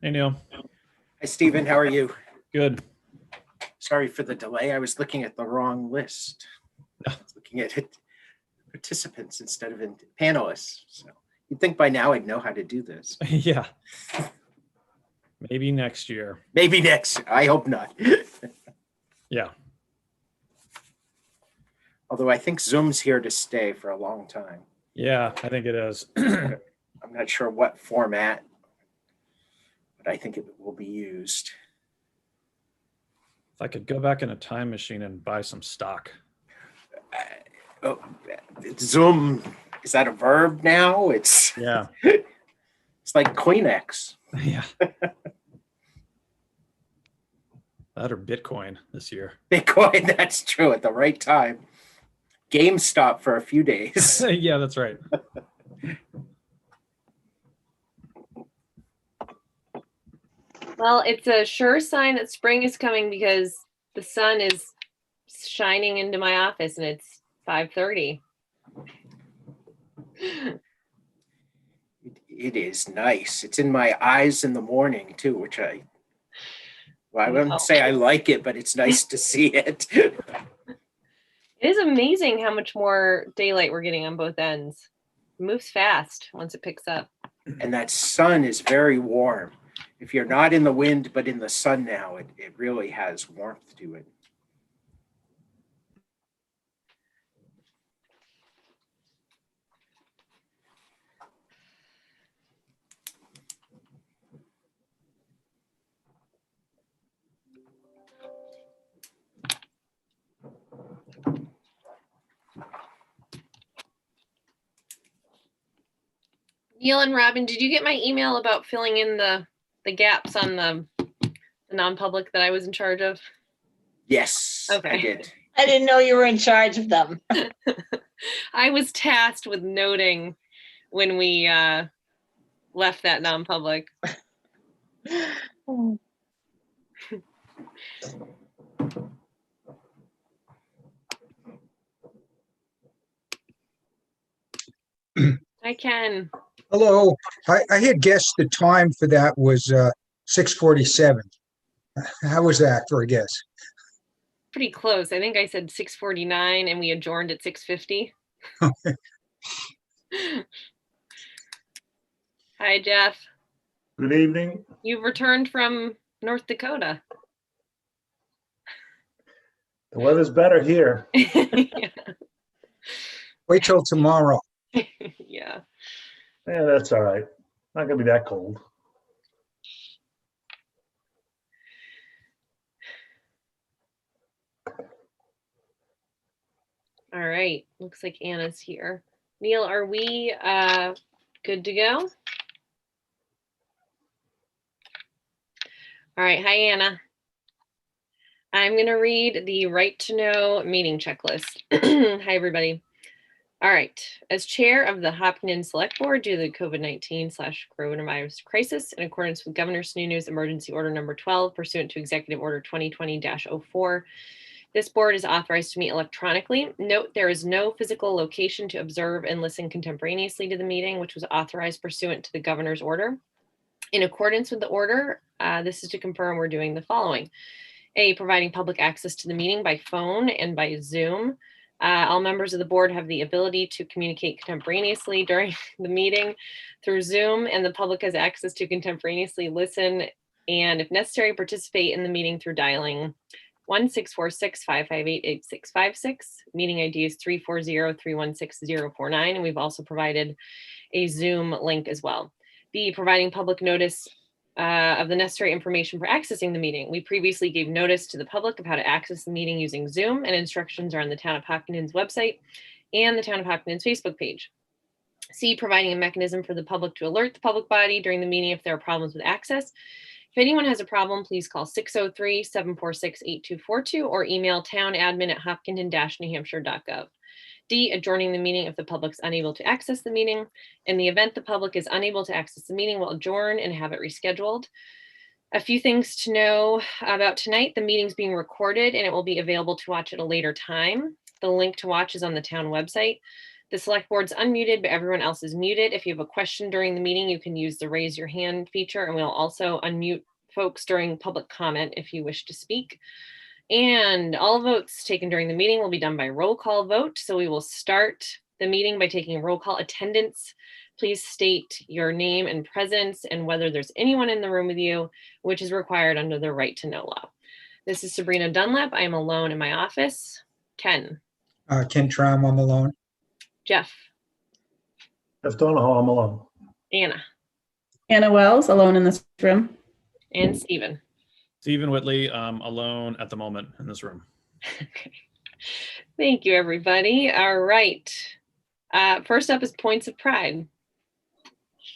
Hey, Neil. Hi, Stephen. How are you? Good. Sorry for the delay. I was looking at the wrong list. I was looking at participants instead of panelists. So you'd think by now I'd know how to do this. Yeah. Maybe next year. Maybe next. I hope not. Yeah. Although I think Zoom's here to stay for a long time. Yeah, I think it is. I'm not sure what format, but I think it will be used. If I could go back in a time machine and buy some stock. Zoom, is that a verb now? Yeah. It's like Kleenex. Yeah. That or Bitcoin this year. Bitcoin, that's true, at the right time. GameStop for a few days. Yeah, that's right. Well, it's a sure sign that spring is coming because the sun is shining into my office and it's 5:30. It is nice. It's in my eyes in the morning too, which I wouldn't say I like it, but it's nice to see it. It is amazing how much more daylight we're getting on both ends. It moves fast once it picks up. And that sun is very warm. If you're not in the wind, but in the sun now, it really has warmth to it. Neil and Robin, did you get my email about filling in the gaps on the non-public that I was in charge of? Yes, Okay. I did. I didn't know you were in charge of them. I was tasked with noting when we left that non-public. I can. Hello, I had guessed the time for that was 6:47. How was that for a guess? Pretty close. I think I said 6:49 and we adjourned at 6:50. Hi, Jeff. Good evening. You've returned from North Dakota. The weather's better here. Yeah. Wait till tomorrow. Yeah. Yeah, that's all right. Not gonna be that cold. All right. Looks like Anna's here. Neil, are we good to go? All right. Hi, Anna. I'm going to read the right to know meeting checklist. Hi, everybody. All right. As chair of the Hopkinton Select Board due to the COVID-19/coronavirus crisis, in accordance with Governor Sununu's Emergency Order Number 12, pursuant to Executive Order 2020-04, this board is authorized to meet electronically. Note there is no physical location to observe and listen contemporaneously to the meeting, which was authorized pursuant to the governor's order. In accordance with the order, this is to confirm we're doing the following. A, providing public access to the meeting by phone and by Zoom. All members of the board have the ability to communicate contemporaneously during the meeting through Zoom, and the public has access to contemporaneously listen and, if necessary, participate in the meeting through dialing 1-646-558-8656. Meeting ID is 340-316-049, and we've also provided a Zoom link as well. B, providing public notice of the necessary information for accessing the meeting. We previously gave notice to the public of how to access the meeting using Zoom, and instructions are on the Town of Hopkinton's website and the Town of Hopkinton's Facebook page. C, providing a mechanism for the public to alert the public body during the meeting if there are problems with access. If anyone has a problem, please call 603-746-8242 or email townadmin@hopkinton-newhampshire.gov. D, adjourning the meeting if the public's unable to access the meeting. In the event the public is unable to access the meeting, we'll adjourn and have it rescheduled. A few things to know about tonight. The meeting's being recorded and it will be available to watch at a later time. The link to watch is on the town website. The select board's unmuted, but everyone else is muted. If you have a question during the meeting, you can use the raise your hand feature, and we'll also unmute folks during public comment if you wish to speak. And all votes taken during the meeting will be done by roll call vote. So we will start the meeting by taking roll call attendance. Please state your name and presence and whether there's anyone in the room with you, which is required under the right to know law. This is Sabrina Dunlap. I am alone in my office. Ken. Ken Tram, I'm alone. Jeff. Jeff Donahoe, I'm alone. Anna. Anna Wells, alone in this room. And Stephen. Stephen Whitley, alone at the moment in this room. Okay. Thank you, everybody. All right. First up is points of pride.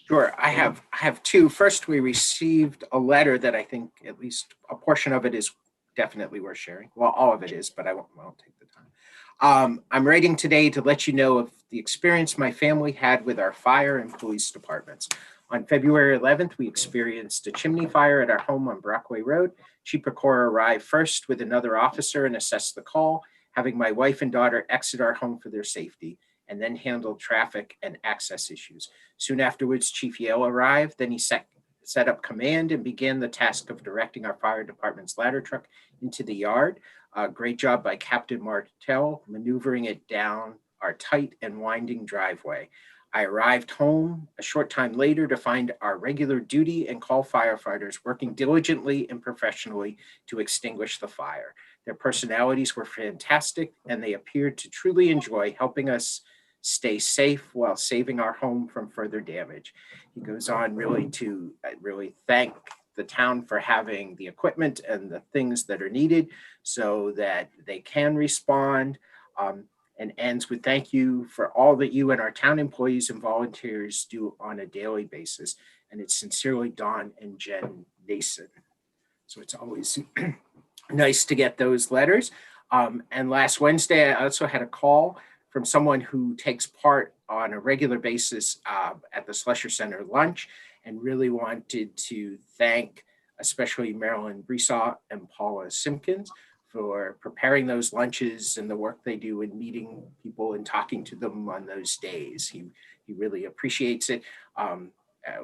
Sure, I have two. First, we received a letter that I think at least a portion of it is definitely worth sharing. Well, all of it is, but I won't take the time. I'm writing today to let you know of the experience my family had with our fire and police departments. On February 11th, we experienced a chimney fire at our home on Brockway Road. Chief Pecora arrived first with another officer and assessed the call, having my wife and daughter exit our home for their safety, and then handled traffic and access issues. Soon afterwards, Chief Yale arrived. Then he set up command and began the task of directing our fire department's ladder truck into the yard. Great job by Captain Martell, maneuvering it down our tight and winding driveway. I arrived home a short time later to find our regular duty and call firefighters working diligently and professionally to extinguish the fire. Their personalities were fantastic, and they appeared to truly enjoy helping us stay safe while saving our home from further damage. He goes on really to thank the town for having the equipment and the things that are needed so that they can respond, and ends with thank you for all that you and our town employees and volunteers do on a daily basis. And it's sincerely Don and Jen Nason. So it's always nice to get those letters. And last Wednesday, I also had a call from someone who takes part on a regular basis at the Slusher Center lunch, and really wanted to thank especially Marilyn Brissaw and Paula Simpkins for preparing those lunches and the work they do in meeting people and talking to them on those days. He really appreciates it.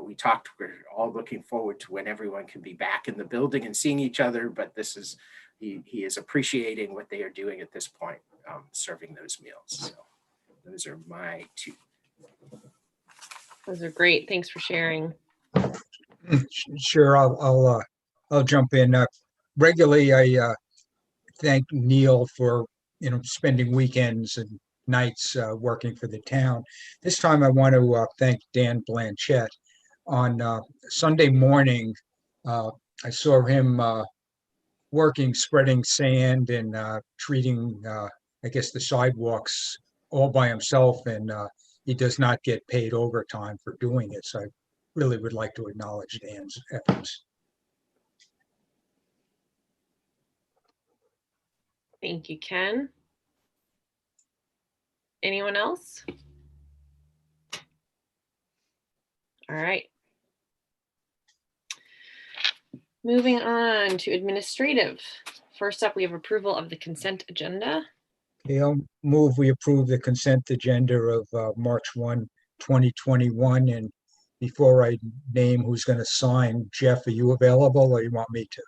We talked, we're all looking forward to when everyone can be back in the building and seeing each other, but this is, he is appreciating what they are doing at this point, serving those meals. So those are my two. Those are great. Thanks for sharing. Sure, I'll jump in. Regularly, I thank Neil for spending weekends and nights working for the town. This time, I want to thank Dan Blanchett. On Sunday morning, I saw him working, spreading sand and treating, I guess, the sidewalks all by himself, and he does not get paid overtime for doing it. So I really would like to acknowledge Dan's efforts. Thank you, Ken. Anyone else? All right. Moving on to administrative. First up, we have approval of the consent agenda. Okay, I'll move we approve the consent agenda of March 1, 2021. And before I name who's going to sign, Jeff, are you available or you want me to?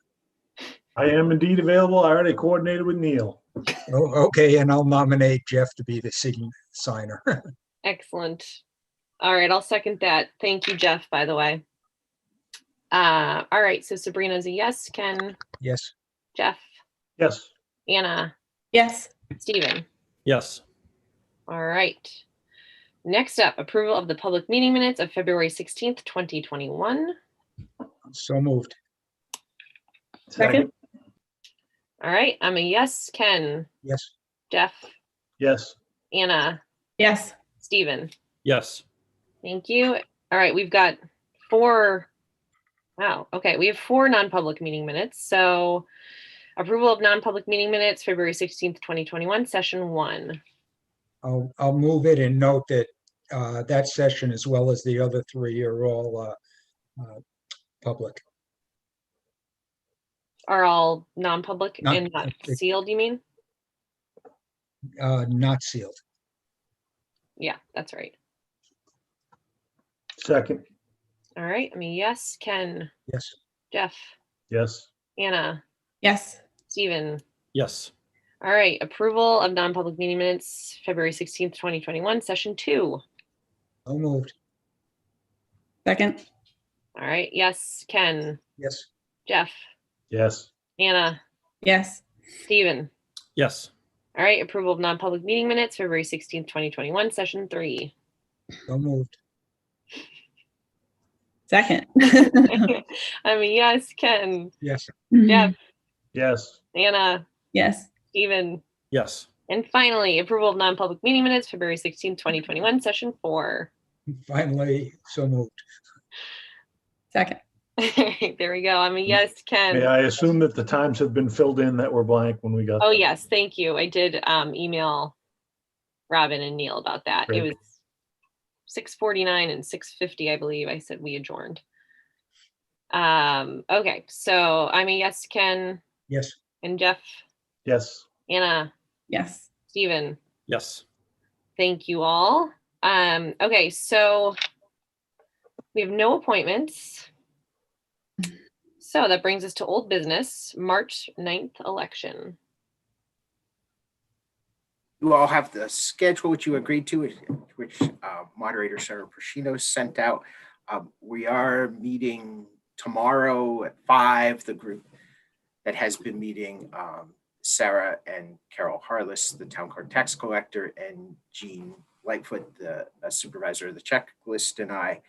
I am indeed available. I already coordinated with Neil. Oh, okay, and I'll nominate Jeff to be the signer. Excellent. All right, I'll second that. Thank you, Jeff, by the way. All right, so Sabrina's a yes. Ken? Yes. Jeff? Yes. Anna? Yes. Stephen? Yes. All right. Next up, approval of the public meeting minutes of February 16th, 2021. So moved. Second. All right, I'm a yes. Ken? Yes. Jeff? Yes. Anna? Yes. Stephen? Yes. Thank you. All right, we've got 4. Wow. Okay, we have 4 non-public meeting minutes. So approval of non-public meeting minutes, February 16th, 2021, session 1. I'll move it and note that that session, as well as the other 3, are all public. Are all non-public and not sealed, you mean? Not sealed. Yeah, that's right. Second, All right. I mean, yes. Ken, Yes. Jeff, yes. Anna, Yes. Stephen. Yes. All right. Approval of non-public meeting minutes, February 16th, 2021, session 2. So moved. Second. All right. Yes. Ken, Yes. Jeff, Yes. Anna, Yes. Stephen. Yes. All right. Approval of non-public meeting minutes, February 16th, 2021, session 3. So moved. Second. I mean, yes. Ken, Yes. Jeff, Yes. Anna, Yes. Stephen. Yes. And finally, approval of non-public meeting minutes, February 16th, 2021, session 4. Finally, so moved. Second. There we go. I mean, yes, Ken. May I assume that the times have been filled in that were blank when we got Oh, them? yes. Thank you. I did email Robin and Neil about that. It Great. was 6:49 and 6:50, I believe. I said we adjourned. Okay. So I mean, yes, Ken Yes. and Jeff, Yes. Anna, Yes. Stephen. Yes. Thank you all. Okay. So we have no appointments. So that brings us to old business, March 9th election. You all have the schedule which you agreed to, which moderator Sarah Persino sent out. We are meeting tomorrow at 5. The group that has been meeting, Sarah and Carol Harless, the town clerk tax collector, and Jean Lightfoot, the supervisor of the checklist, and I,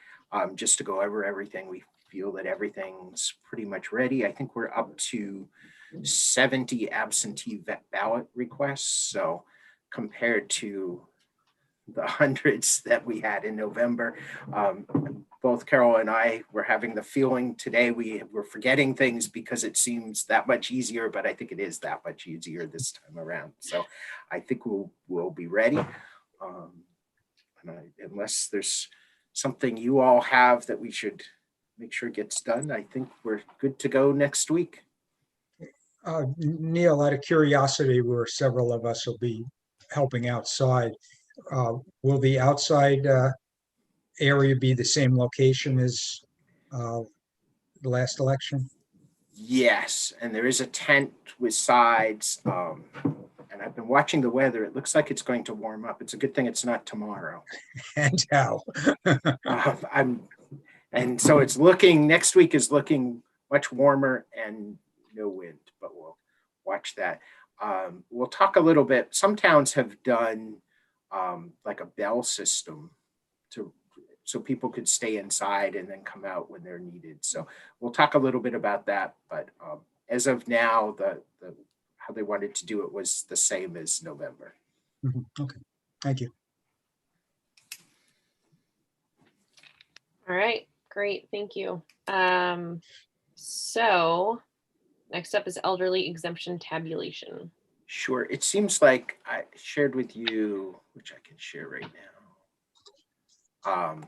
just to go over everything. We feel that everything's pretty much ready. I think we're up to 70 absentee ballot requests. So compared to the hundreds that we had in November, both Carol and I were having the feeling today we were forgetting things because it seems that much easier, but I think it is that much easier this time around. So I think we'll be ready. Unless there's something you all have that we should make sure gets done, I think we're good to go next week. Neil, out of curiosity, where several of us will be helping outside, will the outside area be the same location as the last election? Yes, and there is a tent with sides. And I've been watching the weather. It looks like it's going to warm up. It's a good thing it's not tomorrow. And how? And so it's looking, next week is looking much warmer and no wind, but we'll watch that. We'll talk a little bit. Some towns have done like a bell system so people could stay inside and then come out when they're needed. So we'll talk a little bit about that. But as of now, the how they wanted to do it was the same as November. Okay, thank you. All right, great, thank you. So next up is elderly exemption tabulation. Sure. It seems like I shared with you, which I can share right now.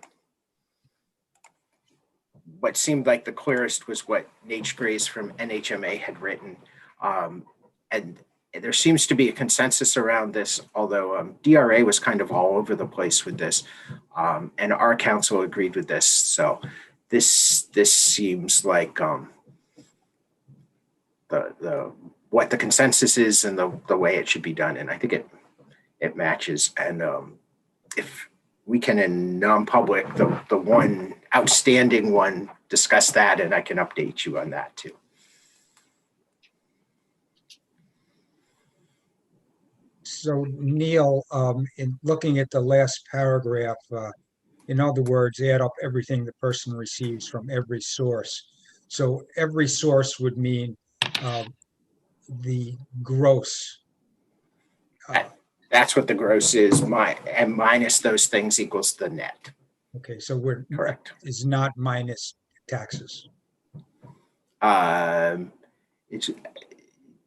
What seemed like the clearest was what Nate Grace from NHMA had written. And there seems to be a consensus around this, although DRA was kind of all over the place with this. And our council agreed with this. So this seems like what the consensus is and the way it should be done. And I think it matches. And if we can in non-public, the one outstanding one, discuss that, and I can update you on that too. So Neil, in looking at the last paragraph, in other words, add up everything the person receives from every source. So every source would mean the gross. That's what the gross is, and minus those things equals the net. Okay, so we're Correct. is not minus taxes. It's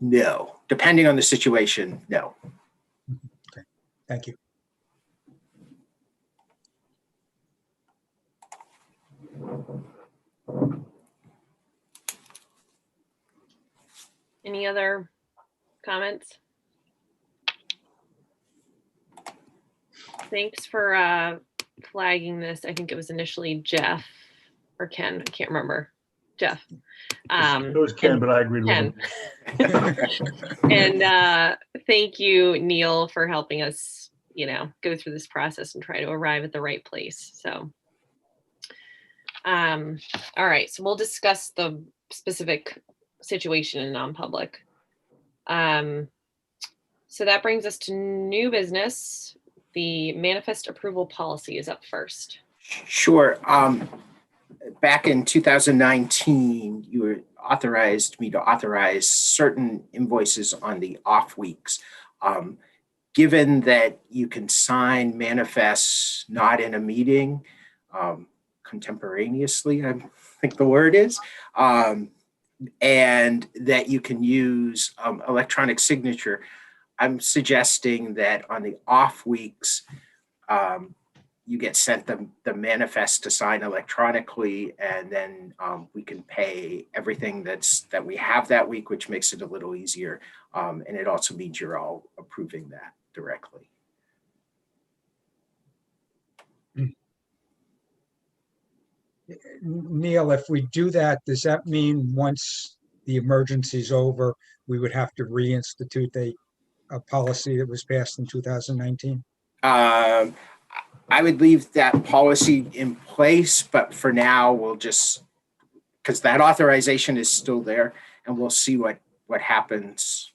no, depending on the situation, no. Okay, thank you. Any other comments? thanks for flagging this. I think it was initially Jeff or Ken. I can't remember. Jeff. It was Ken, but I agreed with him. And thank you, Neil, for helping us, go through this process and try to arrive at the right place. So, all right. So we'll discuss the specific situation in non-public. So that brings us to new business. The manifest approval policy is up first. Sure. Back in 2019, you authorized me to authorize certain invoices on the off weeks. Given that you can sign manifests not in a meeting contemporaneously, I think the word is, and that you can use electronic signature, I'm suggesting that on the off weeks, you get sent the manifest to sign electronically, and then we can pay everything that we have that week, which makes it a little easier. And it also means you're all approving that directly. Neil, if we do that, does that mean once the emergency's over, we would have to reinstitute a policy that was passed in 2019? I would leave that policy in place, but for now, we'll just, because that authorization is still there, and we'll see what happens.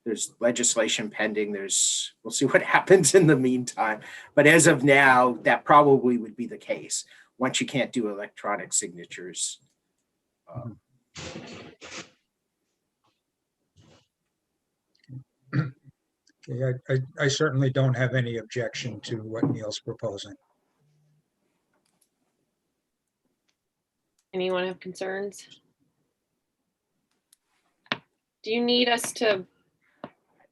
There's legislation pending. We'll see what happens in the meantime. But as of now, that probably would be the case. Once you can't do electronic signatures. Okay, I certainly don't have any objection to what Neil's proposing. Anyone have concerns? Do you need us to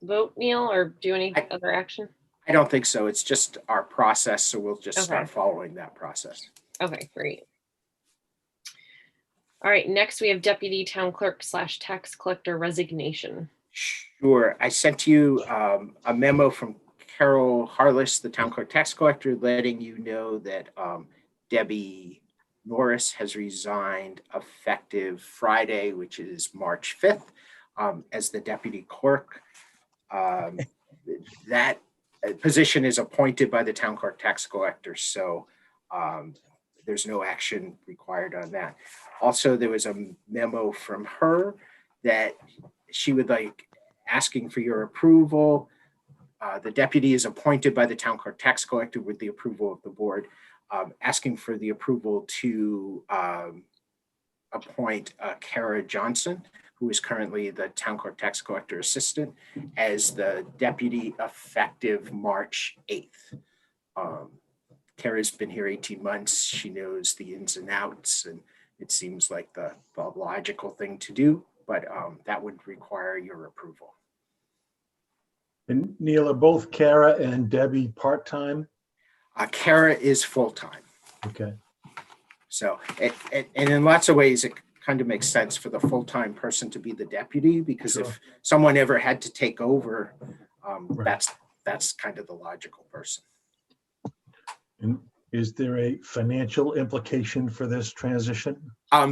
vote, Neil, or do any other action? I don't think so. It's just our process, so we'll just start following that process. Okay, great. All right, next we have Deputy Town Clerk / Tax Collector resignation. Sure. I sent you a memo from Carol Harless, the Town Clerk Tax Collector, letting you know that Debbie Norris has resigned effective Friday, which is March 5th, as the Deputy Clerk. That position is appointed by the Town Clerk Tax Collector, so there's no action required on that. Also, there was a memo from her that she would like asking for your approval. The deputy is appointed by the Town Clerk Tax Collector with the approval of the board, asking for the approval to appoint Kara Johnson, who is currently the Town Clerk Tax Collector Assistant, as the deputy effective March 8th. Kara's been here 18 months. She knows the ins and outs, and it seems like the logical thing to do, but that would require your approval. And Neil, are both Kara and Debbie part-time? Kara is full-time. Okay. So, and in lots of ways, it kind of makes sense for the full-time person to be the deputy, because Sure. if someone ever had to take over, Right. that's kind of the logical person. And is there a financial implication for this transition?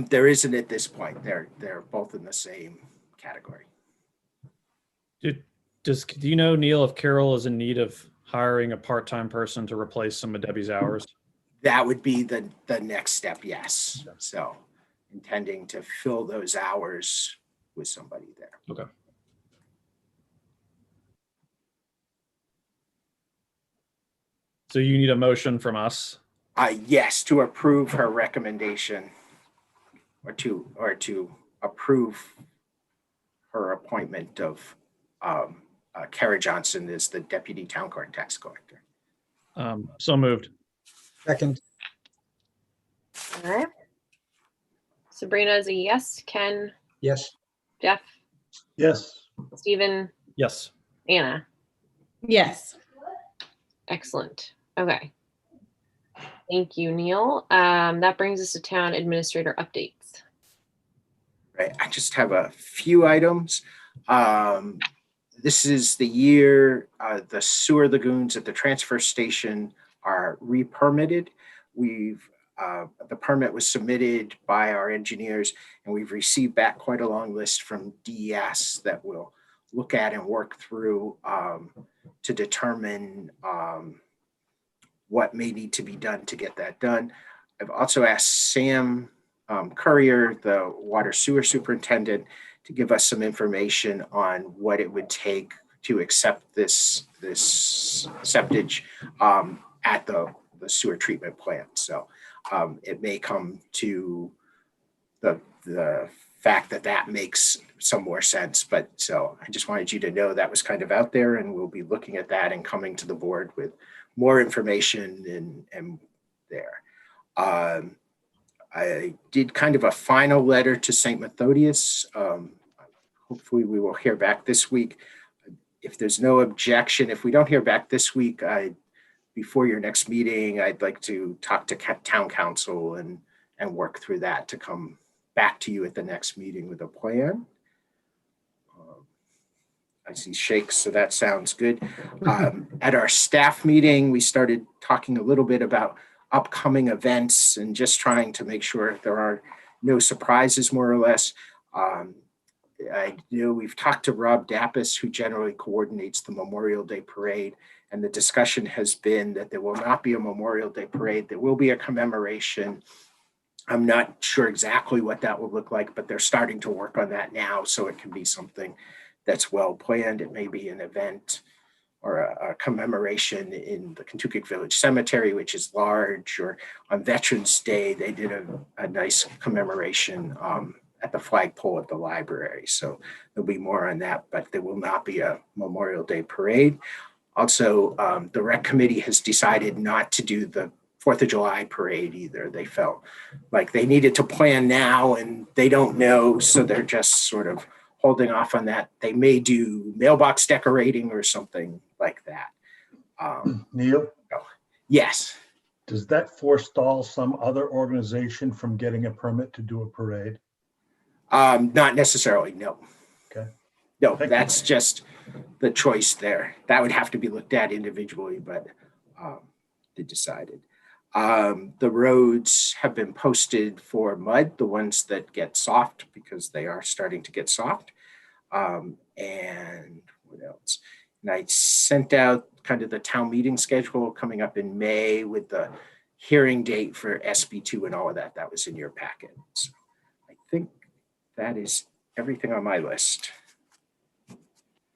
There isn't at this point. They're both in the same category. Do you know, Neil, if Carol is in need of hiring a part-time person to replace some of Debbie's hours? That would be the next step, yes. So intending to fill those hours with somebody there. Okay. So you need a motion from us? Yes, to approve her recommendation, or to approve her appointment of Kara Johnson as the Deputy Town Clerk Tax Collector. So moved. Second, All right. Sabrina is a yes. Ken, yes. Jeff, Yes. Stephen, Yes. Anna. Yes. Excellent. Okay. Thank you, Neil. That brings us to town administrator updates. Right, I just have a few items. this is the year the sewer lagoons at the transfer station are re-permitted. The permit was submitted by our engineers, and we've received back quite a long list from DES that we'll look at and work through to determine what may need to be done to get that done. I've also asked Sam Courier, the water sewer superintendent, to give us some information on what it would take to accept this septage at the sewer treatment plant. So it may come to the fact that makes some more sense. But so I just wanted you to know that was kind of out there, and we'll be looking at that and coming to the board with more information and there. I did kind of a final letter to St. Methodius. Hopefully we will hear back this week. If there's no objection, if we don't hear back this week, before your next meeting, I'd like to talk to town council and work through that to come back to you at the next meeting with a plan. I see shakes, so that sounds good. At our staff meeting, we started talking a little bit about upcoming events and just trying to make sure there are no surprises, more or less. I know we've talked to Rob Dappis, who generally coordinates the Memorial Day Parade, and the discussion has been that there will not be a Memorial Day Parade. There will be a commemoration. I'm not sure exactly what that will look like, but they're starting to work on that now, so it can be something that's well planned. It may be an event or a commemoration in the Kentucky Village Cemetery, which is large, or on Veterans Day, they did a nice commemoration at the flagpole at the library. So there'll be more on that, but there will not be a Memorial Day Parade. Also, the rec committee has decided not to do the 4th of July parade either. They felt like they needed to plan now and they don't know, so they're just sort of holding off on that. They may do mailbox decorating or something like that. Neil, Yes. does that forestall some other organization from getting a permit to do a parade? Not necessarily, no. Okay. No, Thank you. that's just the choice there. That would have to be looked at individually, but they decided. The roads have been posted for mud, the ones that get soft, because they are starting to get soft. And what else? And I sent out kind of the town meeting schedule coming up in May with the hearing date for SB2 and all of that. That was in your packet. So I think that is everything on my list.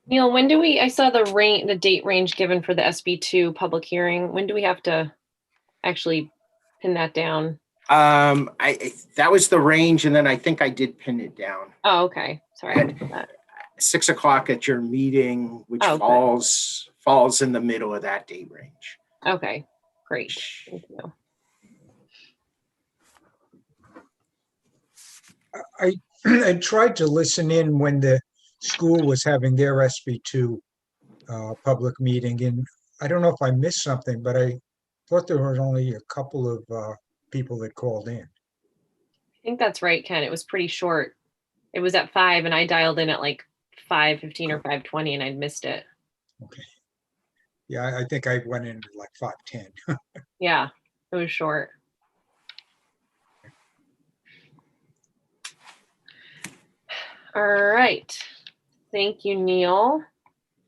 Neil, when do I saw the date range given for the SB2 public hearing. When do we have to actually pin that down? That was the range, and then I think I did pin it down. Oh, okay. Sorry. I missed that. 6 o'clock at your meeting, which Oh, okay. falls in the middle of that date range. Okay, great. Thank you. I tried to listen in when the school was having their SB2 public meeting, and I don't know if I missed something, but I thought there were only a couple of people that called in. I think that's right, Ken. It was pretty short. It was at 5 and I dialed in at like 5:15 or 5:20 and I'd missed it. Okay. Yeah, I think I went in at like 5:10. Yeah, it was short. All right. Thank you, Neil.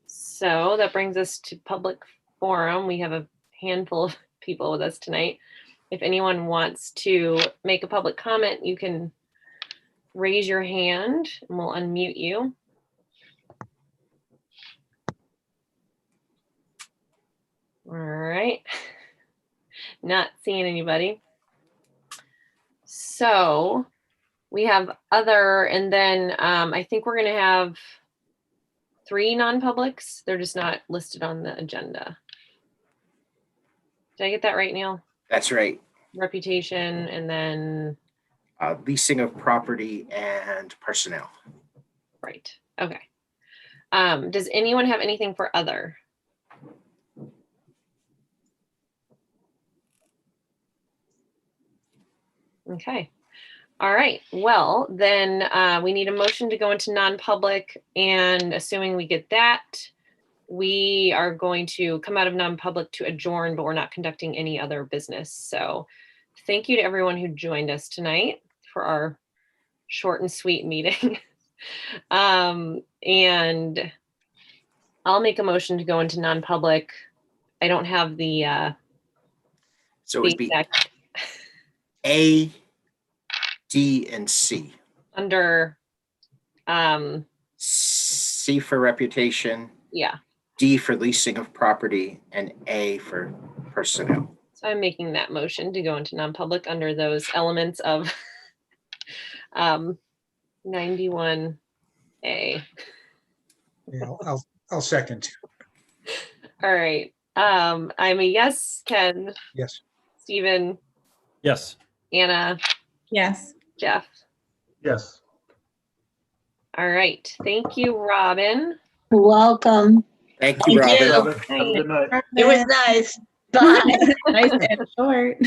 So that brings us to public forum. We have a handful of people with us tonight. If anyone wants to make a public comment, you can raise your hand and we'll unmute you. All right. Not seeing anybody. So we have other, and then I think we're going to have 3 non-publics. They're just not listed on the agenda. Did I get that right, Neil? That's right. Reputation and then, Leasing of property and personnel. right. Okay. Does anyone have anything for other? Okay. All right, well, then we need a motion to go into non-public, and assuming we get that, we are going to come out of non-public to adjourn, but we're not conducting any other business. So thank you to everyone who joined us tonight for our short and sweet meeting. And I'll make a motion to go into non-public. I don't have the So it would be exact A, D, and C. under, C for reputation, yeah. D for leasing of property, and A for personnel. So I'm making that motion to go into non-public under those elements of 91A. Yeah, I'll second. All right. I'm a yes, Ken, Yes. Stephen, Yes. Anna, Yes. Jeff. Yes. All right. Thank you, Robin. Welcome. Thank you, Thank you. Robin. Have a good night. It was nice. Bye. Nice and short.